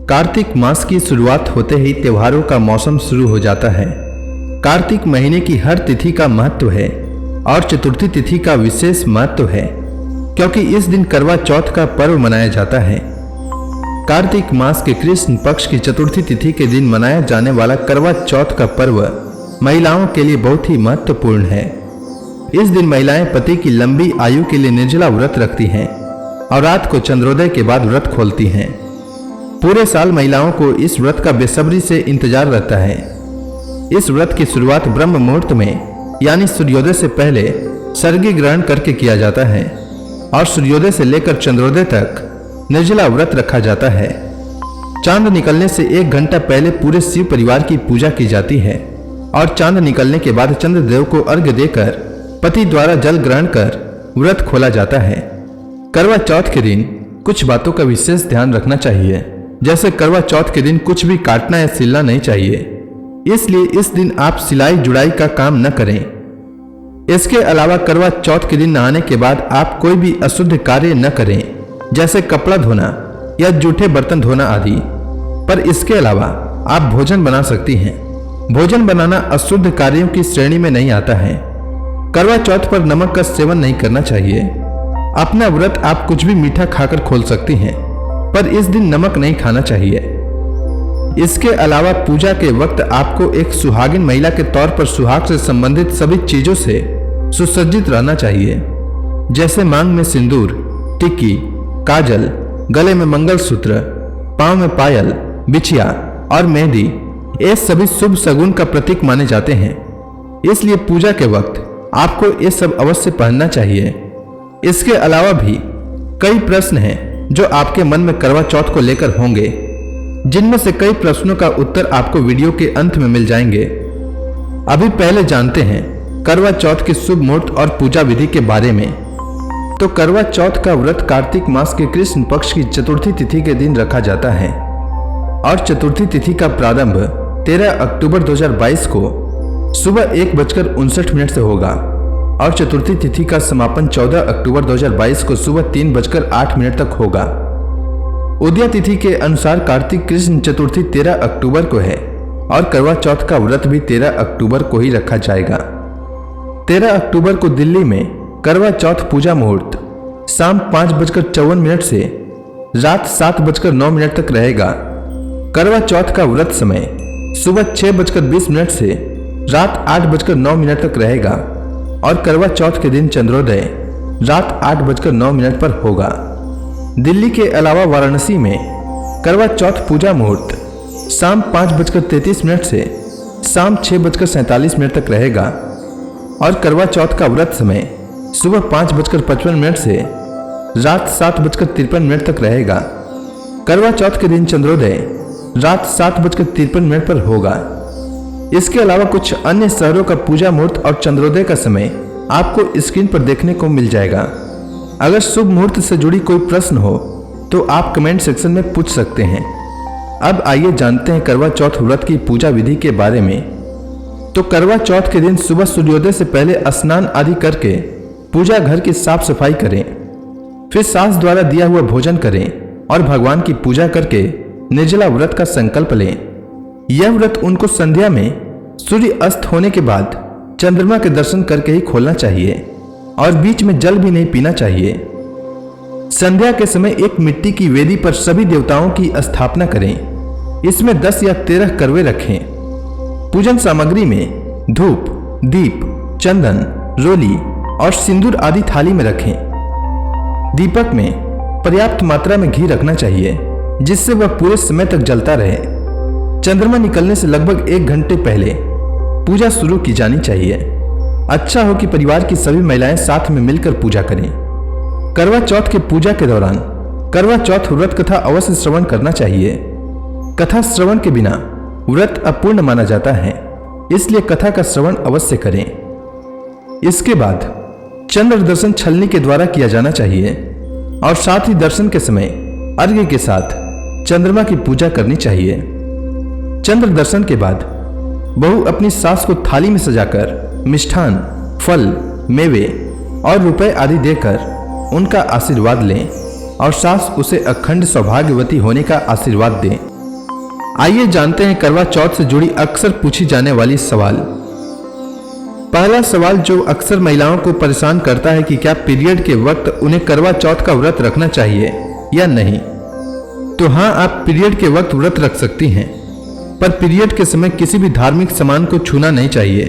कार्तिक मास की शुरुआत होते ही त्योहारों का मौसम शुरू हो जाता है। कार्तिक महीने की हर तिथि का महत्व है और चतुर्थी तिथि का विशेष महत्व है, क्योंकि इस दिन करवा चौथ का पर्व मनाया जाता है। कार्तिक मास के कृष्ण पक्ष की चतुर्थी तिथि के दिन मनाया जाने वाला करवा चौथ का पर्व महिलाओं के लिए बहुत ही महत्वपूर्ण है। इस दिन महिलाएं पति की लंबी आयु के लिए निर्जला व्रत रखती हैं और रात को चंद्रोदय के बाद व्रत खोलती हैं। पूरे साल महिलाओं को इस व्रत का बेसब्री से इंतजार रहता है। इस व्रत की शुरुआत ब्रह्म मुहूर्त में यानी सूर्योदय से पहले सर्गी ग्रहण करके किया जाता है और सूर्योदय से लेकर चंद्रोदय तक निर्जला व्रत रखा जाता है। चांद निकलने से 1 घंटा पहले पूरे शिव परिवार की पूजा की जाती है और चांद निकलने के बाद चंद्रदेव को अर्घ्य देकर पति द्वारा जल ग्रहण कर व्रत खोला जाता है। करवा चौथ के दिन कुछ बातों का विशेष ध्यान रखना चाहिए, जैसे करवा चौथ के दिन कुछ भी काटना या सिलना नहीं चाहिए, इसलिए इस दिन आप सिलाई जुड़ाई का काम न करें। इसके अलावा करवा चौथ के दिन नहाने के बाद आप कोई भी अशुद्ध कार्य न करें, जैसे कपड़ा धोना या जूठे बर्तन धोना आदि। पर इसके अलावा आप भोजन बना सकती हैं। भोजन बनाना अशुद्ध कार्यों की श्रेणी में नहीं आता है। करवा चौथ पर नमक का सेवन नहीं करना चाहिए। अपना व्रत आप कुछ भी मीठा खाकर खोल सकती हैं, पर इस दिन नमक नहीं खाना चाहिए। इसके अलावा पूजा के वक्त आपको एक सुहागिन महिला के तौर पर सुहाग से संबंधित सभी चीजों से सुसज्जित रहना चाहिए, जैसे मांग में सिंदूर, टिक्की, काजल, गले में मंगलसूत्र, पांव में पायल, बिछिया और मेहंदी। ये सभी शुभ शगुन का प्रतीक माने जाते हैं, इसलिए पूजा के वक्त आपको ये सब अवश्य पहनना चाहिए। इसके अलावा भी कई प्रश्न हैं जो आपके मन में करवा चौथ को लेकर होंगे, जिनमें से कई प्रश्नों का उत्तर आपको वीडियो के अंत में मिल जाएंगे। अभी पहले जानते हैं करवा चौथ के शुभ मुहूर्त और पूजा विधि के बारे में। तो करवा चौथ का व्रत कार्तिक मास के कृष्ण पक्ष की चतुर्थी तिथि के दिन रखा जाता है और चतुर्थी तिथि का प्रारंभ 13 अक्टूबर 2022 को सुबह 1:59 से होगा और चतुर्थी तिथि का समापन 14 अक्टूबर 2022 को सुबह 3:08 तक होगा। उदया तिथि के अनुसार कार्तिक कृष्ण चतुर्थी 13 अक्टूबर को है और करवा चौथ का व्रत भी 13 अक्टूबर को ही रखा जाएगा। 13 अक्टूबर को दिल्ली में करवा चौथ पूजा मुहूर्त शाम 5:54 से रात 7:09 तक रहेगा। करवा चौथ का व्रत समय सुबह 6:20 से रात 8:09 तक रहेगा और करवा चौथ के दिन चंद्रोदय रात 8:09 पर होगा। दिल्ली के अलावा वाराणसी में करवा चौथ पूजा मुहूर्त शाम 5:33 से शाम 6:47 तक रहेगा और करवा चौथ का व्रत समय सुबह 5:55 से रात 7:53 तक रहेगा। करवा चौथ के दिन चंद्रोदय रात 7:53 पर होगा। इसके अलावा कुछ अन्य शहरों का पूजा मुहूर्त और चंद्रोदय का समय आपको स्क्रीन पर देखने को मिल जाएगा। अगर शुभ मुहूर्त से जुड़ी कोई प्रश्न हो तो आप कमेंट सेक्शन में पूछ सकते हैं। अब आइए जानते हैं करवा चौथ व्रत की पूजा विधि के बारे में। तो करवा चौथ के दिन सुबह सूर्योदय से पहले स्नान आदि करके पूजा घर की साफ सफाई करें, फिर सास द्वारा दिया हुआ भोजन करें और भगवान की पूजा करके निर्जला व्रत का संकल्प लें। यह व्रत उनको संध्या में सूर्य अस्त होने के बाद चंद्रमा के दर्शन करके ही खोलना चाहिए और बीच में जल भी नहीं पीना चाहिए। संध्या के समय एक मिट्टी की वेदी पर सभी देवताओं की स्थापना करें। इसमें 10 या 13 करवे रखें। पूजन सामग्री में धूप, दीप, चंदन, रोली और सिंदूर आदि थाली में रखें। दीपक में पर्याप्त मात्रा में घी रखना चाहिए, जिससे वह पूरे समय तक जलता रहे। चंद्रमा निकलने से लगभग 1 घंटे पहले पूजा शुरू की जानी चाहिए। अच्छा हो कि परिवार की सभी महिलाएं साथ में मिलकर पूजा करें। करवा चौथ के पूजा के दौरान करवा चौथ व्रत कथा अवश्य श्रवण करना चाहिए। कथा श्रवण के बिना व्रत अपूर्ण माना जाता है, इसलिए कथा का श्रवण अवश्य करें। इसके बाद चंद्र दर्शन छलनी के द्वारा किया जाना चाहिए और साथ ही दर्शन के समय अर्घ्य के साथ चंद्रमा की पूजा करनी चाहिए। चंद्र दर्शन के बाद बहू अपनी सास को थाली में सजाकर मिष्ठान, फल, मेवे और रुपए आदि देकर उनका आशीर्वाद लें और सास उसे अखंड सौभाग्यवती होने का आशीर्वाद दें। आइए जानते हैं करवा चौथ से जुड़ी अक्सर पूछी जाने वाली सवाल। पहला सवाल जो अक्सर महिलाओं को परेशान करता है कि क्या पीरियड के वक्त उन्हें करवा चौथ का व्रत रखना चाहिए या नहीं। तो हाँ, आप पीरियड के वक्त व्रत रख सकती हैं, पर पीरियड के समय किसी भी धार्मिक सामान को छूना नहीं चाहिए।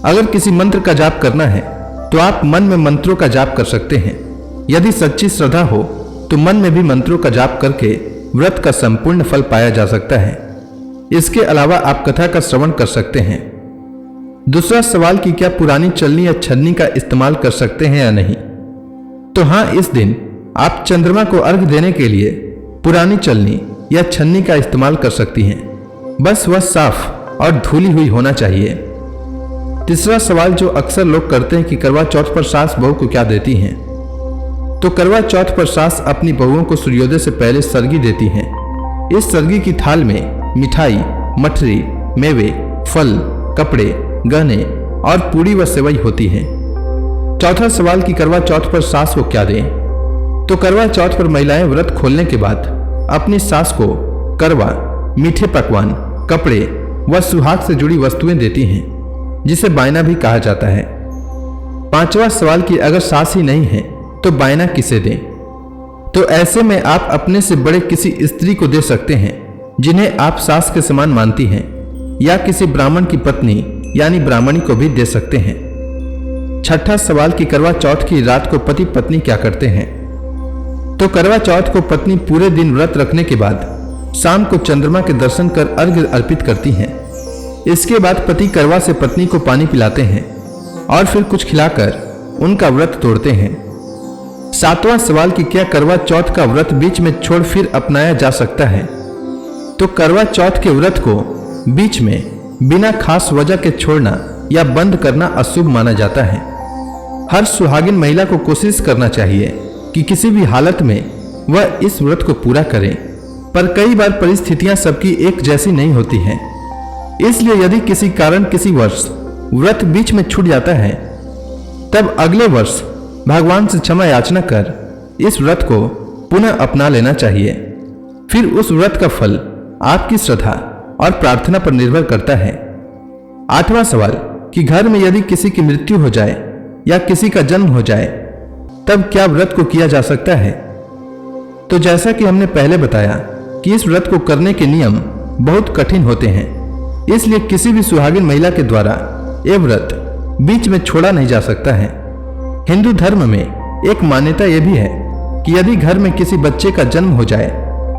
अगर किसी मंत्र का जाप करना है तो आप मन में मंत्रों का जाप कर सकते हैं। यदि सच्ची श्रद्धा हो तो मन में भी मंत्रों का जाप करके व्रत का संपूर्ण फल पाया जा सकता है। इसके अलावा आप कथा का श्रवण कर सकते हैं। दूसरा सवाल कि क्या पुरानी चलनी या छन्नी का इस्तेमाल कर सकते हैं या नहीं। तो हाँ, इस दिन आप चंद्रमा को अर्घ देने के लिए पुरानी चलनी या छन्नी का इस्तेमाल कर सकती हैं, बस वह साफ और धुली हुई होना चाहिए। तीसरा सवाल जो अक्सर लोग करते हैं कि करवा चौथ पर सास बहू को क्या देती हैं। तो करवा चौथ पर सास अपनी बहुओं को सूर्योदय से पहले सरगी देती हैं। इस सरगी की थाल में मिठाई, मठरी, मेवे, फल, कपड़े, गहने और पूड़ी व सेवई होती है। चौथा सवाल कि करवा चौथ पर सास को क्या दें। तो करवा चौथ पर महिलाएं व्रत खोलने के बाद अपनी सास को करवा, मीठे पकवान, कपड़े व सुहाग से जुड़ी वस्तुएं देती हैं, जिसे बायना भी कहा जाता है। पांचवा सवाल कि अगर सास ही नहीं है तो बायना किसे दें। तो ऐसे में आप अपने से बड़े किसी स्त्री को दे सकते हैं जिन्हें आप सास के समान मानती हैं, या किसी ब्राह्मण की पत्नी यानी ब्राह्मणी को भी दे सकते हैं। छठा सवाल कि करवा चौथ की रात को पति पत्नी क्या करते हैं। तो करवा चौथ को पत्नी पूरे दिन व्रत रखने के बाद शाम को चंद्रमा के दर्शन कर अर्घ्य अर्पित करती हैं। इसके बाद पति करवा से पत्नी को पानी पिलाते हैं और फिर कुछ खिलाकर उनका व्रत तोड़ते हैं। सातवां सवाल कि क्या करवा चौथ का व्रत बीच में छोड़ फिर अपनाया जा सकता है। तो करवा चौथ के व्रत को बीच में बिना खास वजह के छोड़ना या बंद करना अशुभ माना जाता है। हर सुहागिन महिला को कोशिश करना चाहिए कि किसी भी हालत में वह इस व्रत को पूरा करें, पर कई बार परिस्थितियां सबकी एक जैसी नहीं होती हैं। इसलिए यदि किसी कारण किसी वर्ष व्रत बीच में छूट जाता है, तब अगले वर्ष भगवान से क्षमा याचना कर इस व्रत को पुनः अपना लेना चाहिए। फिर उस व्रत का फल आपकी श्रद्धा और प्रार्थना पर निर्भर करता है। आठवां सवाल कि घर में यदि किसी की मृत्यु हो जाए या किसी का जन्म हो जाए, तब क्या व्रत को किया जा सकता है। तो जैसा कि हमने पहले बताया कि इस व्रत को करने के नियम बहुत कठिन होते हैं, इसलिए किसी भी सुहागिन महिला के द्वारा यह व्रत बीच में छोड़ा नहीं जा सकता है। हिंदू धर्म में एक मान्यता यह भी है कि यदि घर में किसी बच्चे का जन्म हो जाए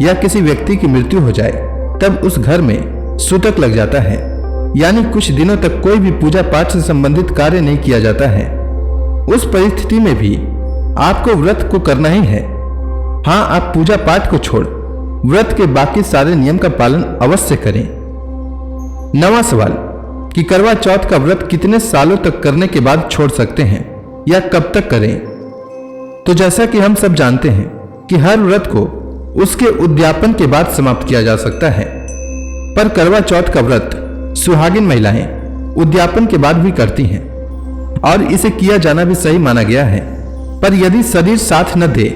या किसी व्यक्ति की मृत्यु हो जाए, तब उस घर में सूतक लग जाता है, यानी कुछ दिनों तक कोई भी पूजा पाठ से संबंधित कार्य नहीं किया जाता है। उस परिस्थिति में भी आपको व्रत को करना ही है। हाँ, आप पूजा पाठ को छोड़ व्रत के बाकी सारे नियम का पालन अवश्य करें। नवां सवाल कि करवा चौथ का व्रत कितने सालों तक करने के बाद छोड़ सकते हैं या कब तक करें। तो जैसा कि हम सब जानते हैं कि हर व्रत को उसके उद्यापन के बाद समाप्त किया जा सकता है, पर करवा चौथ का व्रत सुहागिन महिलाएं उद्यापन के बाद भी करती हैं और इसे किया जाना भी सही माना गया है। पर यदि शरीर साथ न दे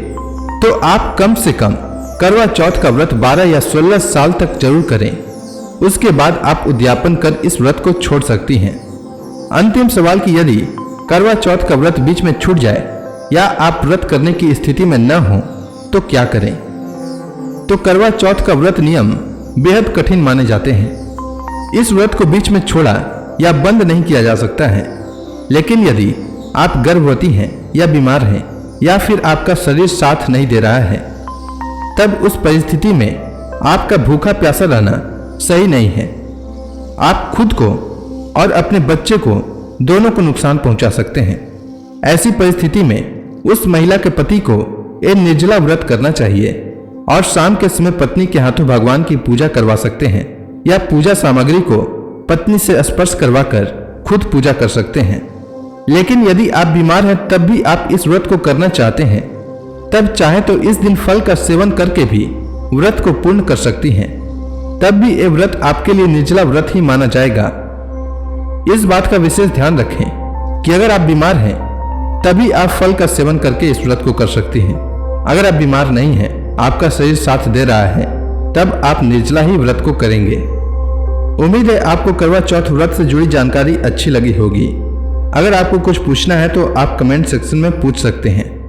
तो आप कम से कम करवा चौथ का व्रत 12 या 16 साल तक जरूर करें। उसके बाद आप उद्यापन कर इस व्रत को छोड़ सकती हैं। अंतिम सवाल कि यदि करवा चौथ का व्रत बीच में छूट जाए या आप व्रत करने की स्थिति में न हो तो क्या करें। तो करवा चौथ का व्रत नियम बेहद कठिन माने जाते हैं। इस व्रत को बीच में छोड़ा या बंद नहीं किया जा सकता है, लेकिन यदि आप गर्भवती हैं या बीमार हैं या फिर आपका शरीर साथ नहीं दे रहा है, तब उस परिस्थिति में आपका भूखा प्यासा रहना सही नहीं है। आप खुद को और अपने बच्चे को दोनों को नुकसान पहुंचा सकते हैं। ऐसी परिस्थिति में उस महिला के पति को एक निर्जला व्रत करना चाहिए और शाम के समय पत्नी के हाथों भगवान की पूजा करवा सकते हैं या पूजा सामग्री को पत्नी से स्पर्श करवाकर खुद पूजा कर सकते हैं। लेकिन यदि आप बीमार हैं तब भी आप इस व्रत को करना चाहते हैं, तब चाहे तो इस दिन फल का सेवन करके भी व्रत को पूर्ण कर सकती हैं। तब भी ये व्रत आपके लिए निर्जला व्रत ही माना जाएगा। इस बात का विशेष ध्यान रखें कि अगर आप बीमार हैं तभी आप फल का सेवन करके इस व्रत को कर सकती हैं। अगर आप बीमार नहीं हैं, आपका शरीर साथ दे रहा है, तब आप निर्जला ही व्रत को करेंगे। उम्मीद है आपको करवा चौथ व्रत से जुड़ी जानकारी अच्छी लगी होगी। अगर आपको कुछ पूछना है तो आप कमेंट सेक्शन में पूछ सकते हैं।